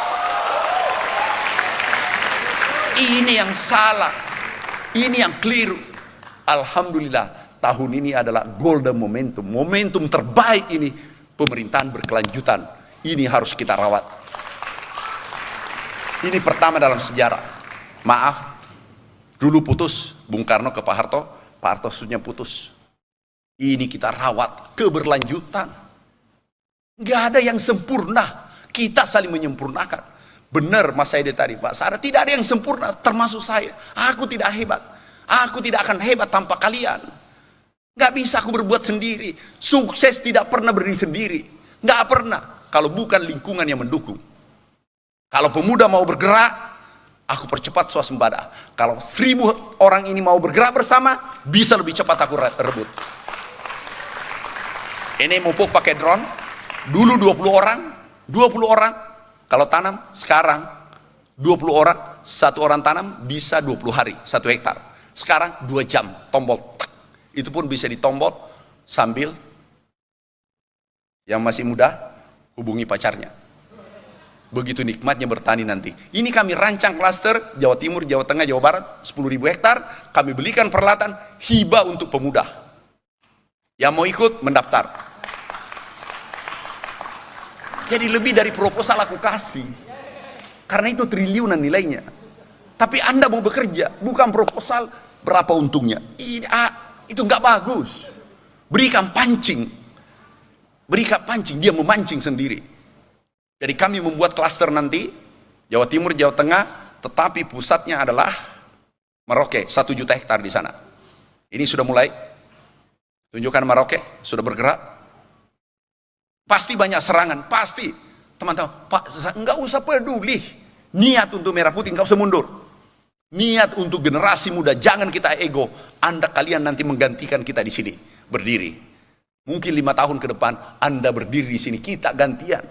Ini yang salah, ini yang keliru. Alhamdulillah, tahun ini adalah golden momentum terbaik ini. Pemerintahan berkelanjutan, ini harus kita rawat. Ini pertama dalam sejarah. Maaf, dulu putus Bung Karno ke Pak Harto, Pak Harto sudah putus. Ini kita rawat keberlanjutan. Nggak ada yang sempurna, kita saling menyempurnakan. Benar Mas Saide tadi, Pak Sarah, tidak ada yang sempurna, termasuk saya. Aku tidak hebat, aku tidak akan hebat tanpa kalian. Nggak bisa aku berbuat sendiri. Sukses tidak pernah berdiri sendiri, nggak pernah kalau bukan lingkungan yang mendukung. Kalau pemuda mau bergerak, aku percepat swasembada. Kalau 1000 orang ini mau bergerak bersama, bisa lebih cepat aku rebut. Ini pupuk pakai drone. Dulu 20 orang kalau tanam. Sekarang 20 orang, 1 orang tanam bisa 20 hari, 1 hektar. Sekarang 2 jam, tombol. Itu pun bisa ditombol sambil yang masih muda hubungi pacarnya. Begitu nikmatnya bertani nanti. Ini kami rancang klaster Jawa Timur, Jawa Tengah, Jawa Barat, 10.000 hektar. Kami belikan peralatan hibah untuk pemuda. Yang mau ikut mendaftar. Jadi lebih dari proposal aku kasih, karena itu triliunan nilainya. Tapi Anda mau bekerja, bukan proposal berapa untungnya. Itu nggak bagus. Berikan pancing, dia memancing sendiri. Jadi kami membuat klaster nanti Jawa Timur, Jawa Tengah, tetapi pusatnya adalah Merauke, 1 juta hektar di sana. Ini sudah mulai. Tunjukkan Merauke sudah bergerak. Pasti banyak serangan, pasti. Teman-teman, Pak, enggak usah peduli. Niat untuk Merah Putih, enggak usah mundur. Niat untuk generasi muda, jangan kita ego. Kalian nanti menggantikan kita di sini, berdiri. Mungkin 5 tahun ke depan, Anda berdiri di sini, kita gantian.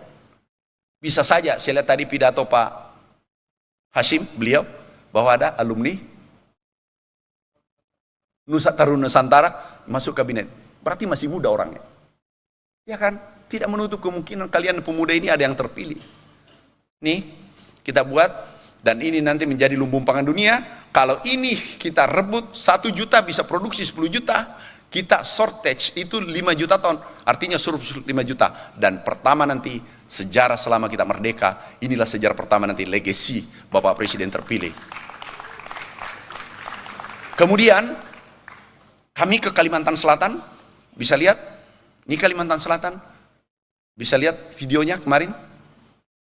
Bisa saja, saya lihat tadi pidato Pak Hashim, beliau, bahwa ada alumni Nusa Taruna Nusantara masuk kabinet. Berarti masih muda orangnya. Ya kan? Tidak menutup kemungkinan kalian pemuda ini ada yang terpilih. Nih, kita buat, dan ini nanti menjadi lumbung pangan dunia. Kalau ini kita rebut 1 juta bisa produksi 10 juta, kita shortage itu 5 juta ton, artinya surplus 5 juta. Dan pertama nanti sejarah selama kita merdeka, inilah sejarah pertama nanti legacy Bapak Presiden terpilih. Kemudian kami ke Kalimantan Selatan, bisa lihat, ini Kalimantan Selatan. Bisa lihat videonya kemarin,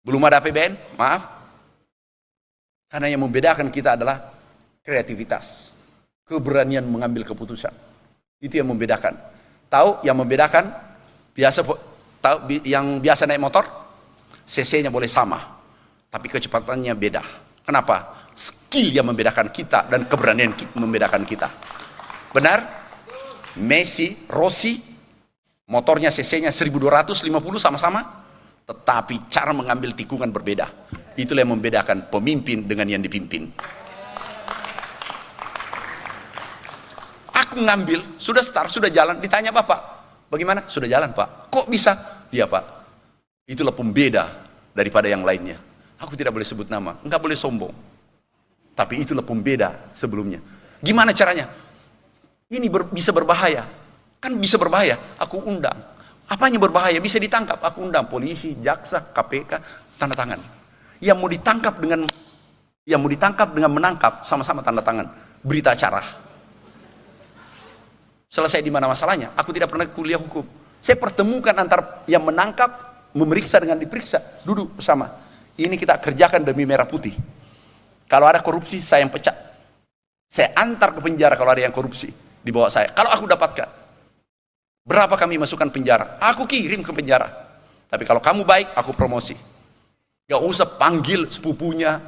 belum ada APBN, maaf. Karena yang membedakan kita adalah kreativitas, keberanian mengambil keputusan. Itu yang membedakan. Tahu yang membedakan? Yang biasa naik motor, cc-nya boleh sama, tapi kecepatannya beda. Kenapa? Skill yang membedakan kita dan keberanian membedakan kita. Benar? Messi, Rossi, motornya cc-nya 1250 sama-sama, tetapi cara mengambil tikungan berbeda. Itulah yang membedakan pemimpin dengan yang dipimpin. Aku ngambil, sudah start, sudah jalan, ditanya Bapak, bagaimana? Sudah jalan Pak. Kok bisa? Iya Pak. Itulah pembeda daripada yang lainnya. Aku tidak boleh sebut nama, enggak boleh sombong. Tapi itulah pembeda sebelumnya. Gimana caranya? Ini bisa berbahaya. Kan bisa berbahaya, aku undang. Apanya berbahaya? Bisa ditangkap, aku undang polisi, jaksa, KPK, tanda tangan. Yang mau ditangkap dengan menangkap sama-sama tanda tangan. Berita acara. Selesai di mana masalahnya? Aku tidak pernah kuliah hukum. Saya pertemukan antara yang menangkap, memeriksa dengan diperiksa, duduk bersama. Ini kita kerjakan demi Merah Putih. Kalau ada korupsi, saya yang pecat. Saya antar ke penjara kalau ada yang korupsi di bawah saya. Kalau aku dapatkan, berapa kami masukkan penjara? Aku kirim ke penjara. Tapi kalau kamu baik, aku promosi. Gak usah panggil sepupunya,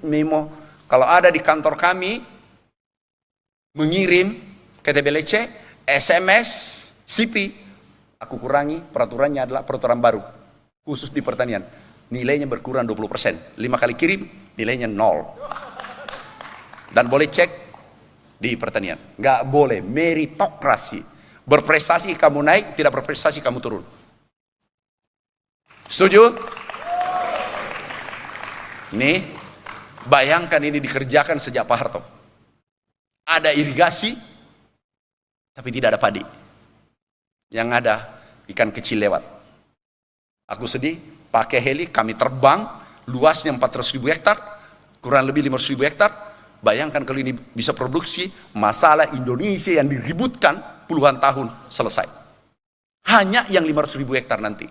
memo. Kalau ada di kantor kami, mengirim KTBLC, SMS, CP, aku kurangi, peraturannya adalah peraturan baru. Khusus di pertanian. Nilainya berkurang 20%. 5 kali kirim, nilainya 0. Dan boleh cek di pertanian. Gak boleh, meritokrasi. Berprestasi kamu naik, tidak berprestasi kamu turun. Setuju? Nih, bayangkan ini dikerjakan sejak Pak Harto. Ada irigasi, tapi tidak ada padi. Yang ada ikan kecil lewat. Aku sedih, pakai heli, kami terbang, luasnya 400.000 hektar, kurang lebih 500.000 hektar. Bayangkan kalau ini bisa produksi, masalah Indonesia yang diributkan puluhan tahun selesai. Hanya yang 500.000 hektar nanti.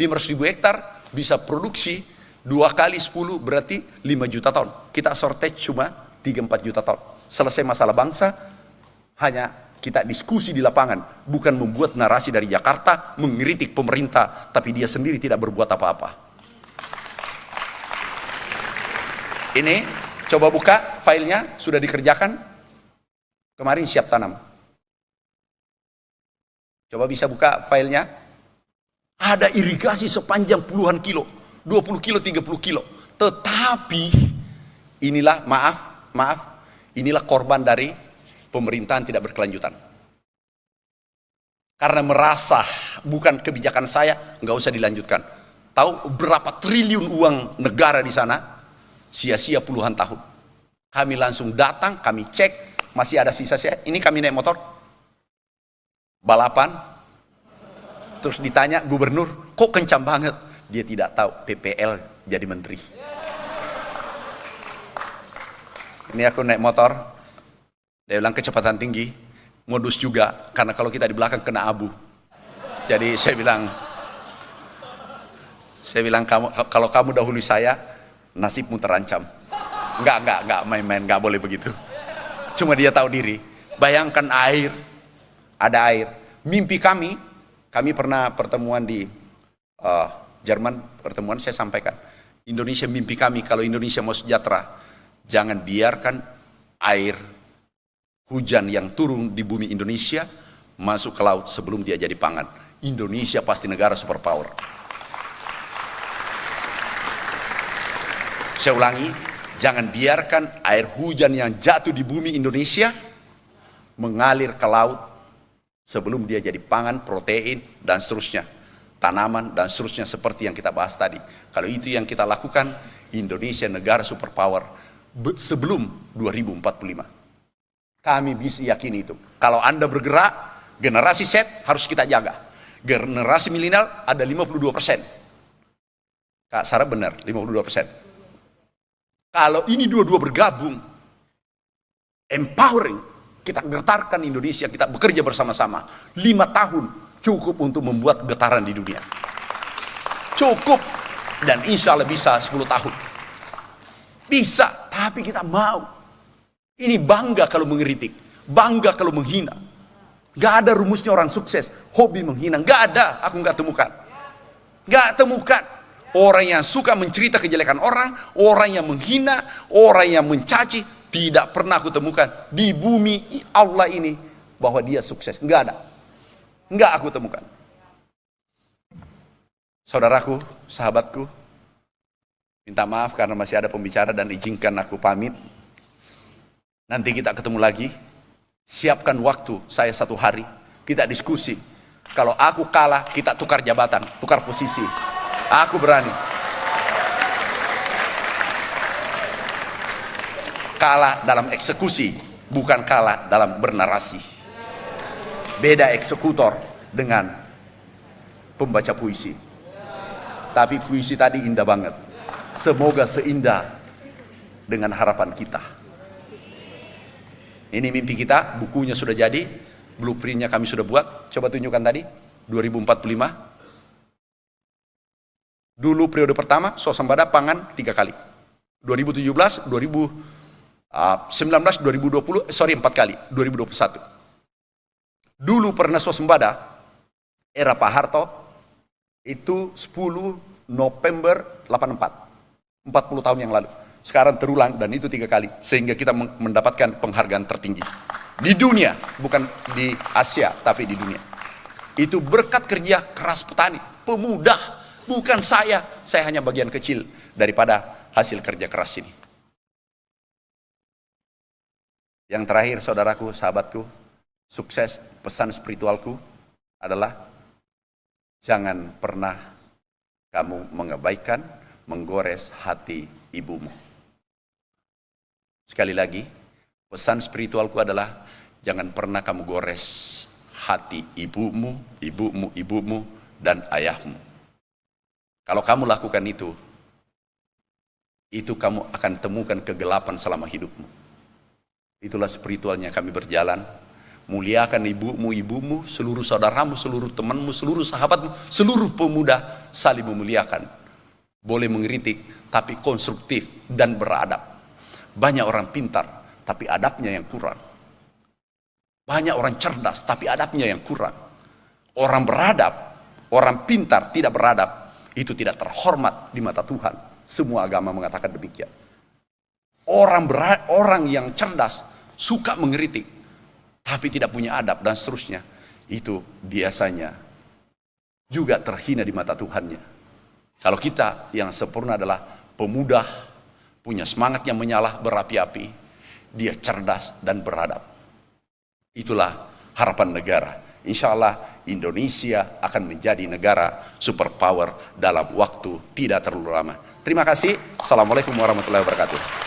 500.000 hektar bisa produksi 2 kali 10 berarti 5 juta ton. Kita shortage cuma 3-4 juta ton. Selesai masalah bangsa, hanya kita diskusi di lapangan, bukan membuat narasi dari Jakarta, mengkritik pemerintah, tapi dia sendiri tidak berbuat apa-apa. Ini, coba buka filenya, sudah dikerjakan. Kemarin siap tanam. Coba bisa buka filenya. Ada irigasi sepanjang puluhan kilo, 20 kilo, 30 kilo. Tetapi, inilah, inilah korban dari pemerintahan tidak berkelanjutan. Karena merasa bukan kebijakan saya, nggak usah dilanjutkan. Tahu berapa triliun uang negara di sana? Sia-sia puluhan tahun. Kami langsung datang, kami cek, masih ada sisa-sisa. Ini kami naik motor, balapan. Terus ditanya gubernur, kok kencang banget? Dia tidak tahu PPL jadi menteri. Ini aku naik motor, dia bilang kecepatan tinggi, modus juga, karena kalau kita di belakang kena abu. Jadi saya bilang kalau kamu dahului saya, nasibmu terancam. Enggak main-main, enggak boleh begitu. Cuma dia tahu diri. Bayangkan air, ada air. Mimpi kami pernah pertemuan di Jerman pertemuan saya sampaikan, Indonesia mimpi kami kalau Indonesia mau sejahtera, jangan biarkan air hujan yang turun di bumi Indonesia masuk ke laut sebelum dia jadi pangan. Indonesia pasti negara superpower. Saya ulangi, jangan biarkan air hujan yang jatuh di bumi Indonesia mengalir ke laut sebelum dia jadi pangan, protein, dan seterusnya. Tanaman, dan seterusnya seperti yang kita bahas tadi. Kalau itu yang kita lakukan, Indonesia negara superpower sebelum 2045. Kami bisa yakin itu. Kalau Anda bergerak, generasi Z harus kita jaga. Generasi milenial ada 52%. Kak Sarah benar, 52%. Kalau ini dua-dua bergabung, empowering, kita getarkan Indonesia, kita bekerja bersama-sama. 5 tahun cukup untuk membuat getaran di dunia. Cukup. Dan insya Allah bisa 10 tahun. Bisa, tapi kita mau. Ini bangga kalau mengkritik, bangga kalau menghina. Gak ada rumusnya orang sukses, hobi menghina. Gak ada, aku gak temukan. Gak temukan. Orang yang suka mencerita kejelekan orang yang menghina, orang yang mencaci, tidak pernah aku temukan di bumi Allah ini bahwa dia sukses. Enggak ada. Enggak aku temukan. Saudaraku, sahabatku, minta maaf karena masih ada pembicara dan izinkan aku pamit. Nanti kita ketemu lagi. Siapkan waktu saya 1 hari. Kita diskusi. Kalau aku kalah, kita tukar jabatan, tukar posisi. Aku berani. Kalah dalam eksekusi, bukan kalah dalam bernarasi. Beda eksekutor dengan pembaca puisi. Tapi puisi tadi indah banget. Semoga seindah dengan harapan kita. Ini mimpi kita, bukunya sudah jadi, blueprintnya kami sudah buat. Coba tunjukkan tadi, 2045. Dulu periode pertama, swasembada pangan 3 kali. 2017, 2019, 2020, 4 kali, 2021. Dulu pernah swasembada, era Pak Harto, itu 10 November 84. 40 tahun yang lalu. Sekarang terulang dan itu 3 kali. Sehingga kita mendapatkan penghargaan tertinggi. Di dunia, bukan di Asia, tapi di dunia. Itu berkat kerja keras petani, pemuda. Bukan saya hanya bagian kecil daripada hasil kerja keras ini. Yang terakhir saudaraku, sahabatku, sukses pesan spiritualku adalah jangan pernah kamu mengabaikan, menggores hati ibumu. Sekali lagi, pesan spiritualku adalah jangan pernah kamu gores hati ibumu, dan ayahmu. Kalau kamu lakukan itu kamu akan temukan kegelapan selama hidupmu. Itulah spiritualnya kami berjalan. Muliakan ibumu, seluruh saudaramu, seluruh temanmu, seluruh sahabatmu, seluruh pemuda saling memuliakan. Boleh mengkritik, tapi konstruktif dan beradab. Banyak orang pintar, tapi adabnya yang kurang. Banyak orang cerdas, tapi adabnya yang kurang. Orang beradab, orang pintar tidak beradab, itu tidak terhormat di mata Tuhan. Semua agama mengatakan demikian. Orang yang cerdas suka mengkritik tapi tidak punya adab dan seterusnya, itu biasanya juga terhina di mata Tuhannya. Kalau kita yang sempurna adalah pemuda, punya semangat yang menyala berapi-api, dia cerdas dan beradab. Itulah harapan negara. Insya Allah Indonesia akan menjadi negara superpower dalam waktu tidak terlalu lama. Terima kasih. Assalamualaikum warahmatullahi wabarakatuh.